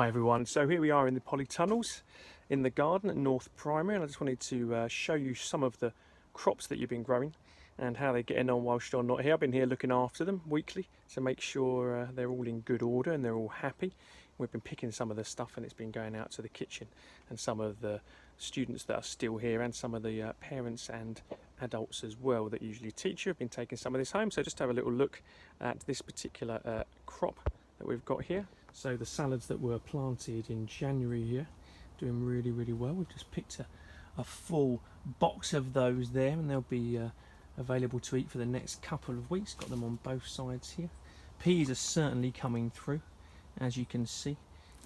Hi everyone, so here we are in the polytunnels in the garden at North Primary, and I just wanted to show you some of the crops that you've been growing and how they're getting on whilst you're not here. I've been here looking after them weekly to make sure they're all in good order and they're all happy. We've been picking some of the stuff and it's been going out to the kitchen, and some of the students that are still here and some of the parents and adults as well that usually teach you have been taking some of this home. So just have a little look at this particular crop that we've got here. So the salads that were planted in January here, doing really well. We've just picked a full box of those there, and they'll be available to eat for the next couple of weeks. Got them on both sides here. Peas are certainly coming through, as you can see,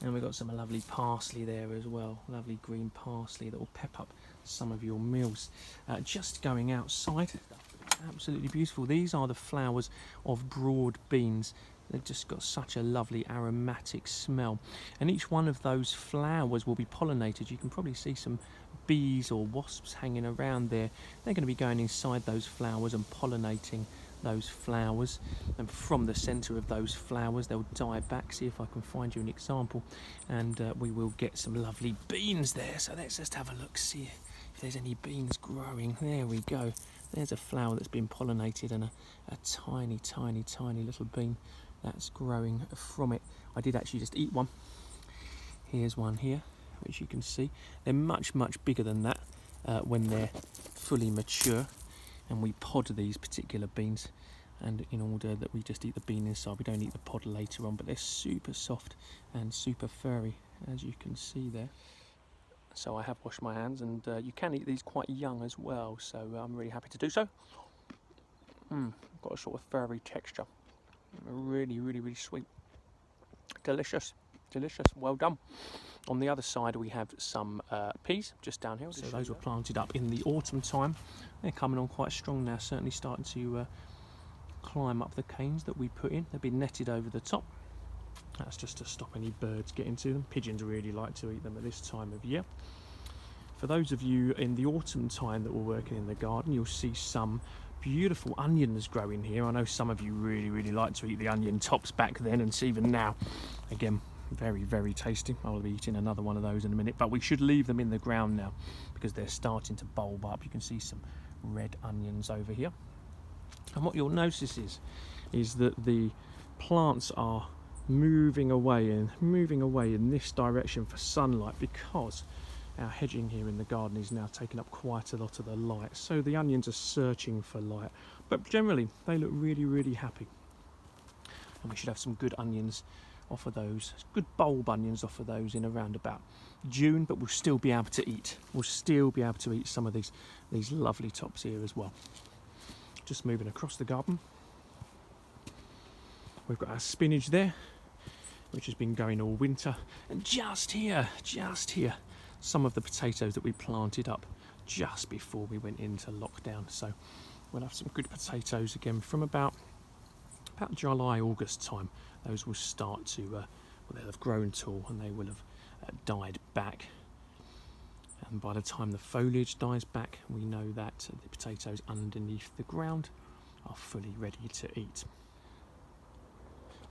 and we've got some lovely parsley there as well, lovely green parsley that will pep up some of your meals. Just going outside, absolutely beautiful. These are the flowers of broad beans. They've just got such a lovely aromatic smell, and each one of those flowers will be pollinated. You can probably see some bees or wasps hanging around there. They're going to be going inside those flowers and pollinating those flowers, and from the centre of those flowers they'll die back. See if I can find you an example, and we will get some lovely beans there. So let's just have a look, see if there's any beans growing. There we go. There's a flower that's been pollinated, and a tiny little bean that's growing from it. I did actually just eat one. Here's one here, which you can see. They're much bigger than that when they're fully mature, and we pod these particular beans, and in order that we just eat the bean inside, we don't eat the pod later on. But they're super soft and super furry, as you can see there. So I have washed my hands, and you can eat these quite young as well, so I'm really happy to do so. Got a sort of furry texture. Really sweet, delicious, well done. On the other side we have some peas just down here. So those were planted up in the autumn time. They're coming on quite strong now, certainly starting to climb up the canes that we put in. They've been netted over the top. That's just to stop any birds getting to them. Pigeons really like to eat them at this time of year. For those of you in the autumn time that were working in the garden, you'll see some beautiful onions growing here. I know some of you really like to eat the onion tops back then, and even now. Again, very tasty. I'll be eating another one of those in a minute, but we should leave them in the ground now because they're starting to bulb up. You can see some red onions over here, and what you'll notice is that the plants are moving away in this direction for sunlight, because our hedging here in the garden is now taking up quite a lot of the light, so the onions are searching for light. But generally they look really happy, and we should have some good onions off of those, good bulb onions off of those in around about June. But we'll still be able to eat some of these lovely tops here as well. Just moving across the garden, we've got our spinach there, which has been going all winter, and just here some of the potatoes that we planted up just before we went into lockdown. So we'll have some good potatoes again from about July, August time. Those will start to, they'll have grown tall and they will have died back. And by the time the foliage dies back, we know that the potatoes underneath the ground are fully ready to eat.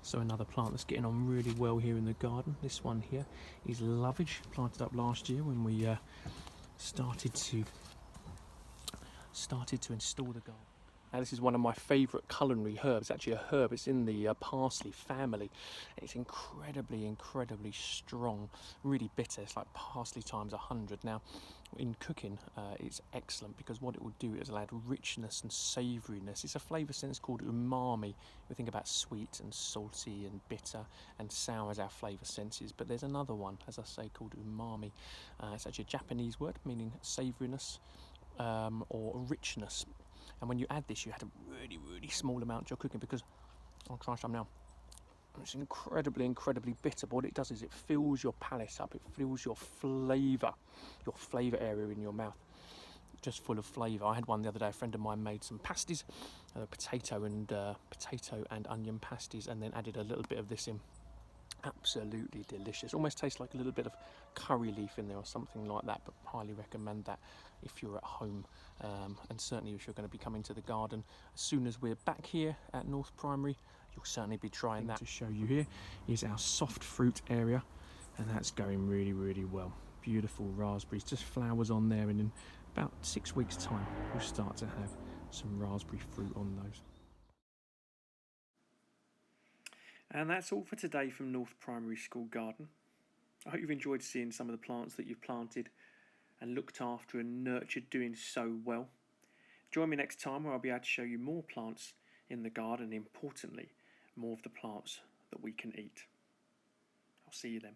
So another plant that's getting on really well here in the garden, this one here is lovage, planted up last year when we started to install the garden. Now this is one of my favourite culinary herbs. It's actually a herb. It's in the parsley family. It's incredibly strong, really bitter. It's like parsley times 100. Now, in cooking, it's excellent because what it will do is add richness and savouriness. It's a flavour sense called umami. We think about sweet and salty and bitter and sour as our flavour senses, but there's another one, as I say, called umami. It's actually a Japanese word meaning savouriness or richness. And when you add this, you add a really small amount to your cooking, because I'll try some now. It's incredibly bitter, but what it does is it fills your palate up. It fills your flavour area in your mouth, just full of flavour. I had one the other day. A friend of mine made some pasties, potato and onion pasties, and then added a little bit of this in. Absolutely delicious. Almost tastes like a little bit of curry leaf in there or something like that, but highly recommend that if you're at home, and certainly if you're going to be coming to the garden. As soon as we're back here at North Primary, you'll certainly be trying that. To show you here is our soft fruit area. and that's going really well. Beautiful raspberries, just flowers on there, and in about 6 weeks time we'll start to have some raspberry fruit on those. And that's all for today from North Primary School Garden. I hope you've enjoyed seeing some of the plants that you've planted and looked after and nurtured doing so well. Join me next time where I'll be able to show you more plants in the garden, and importantly, more of the plants that we can eat. I'll see you then.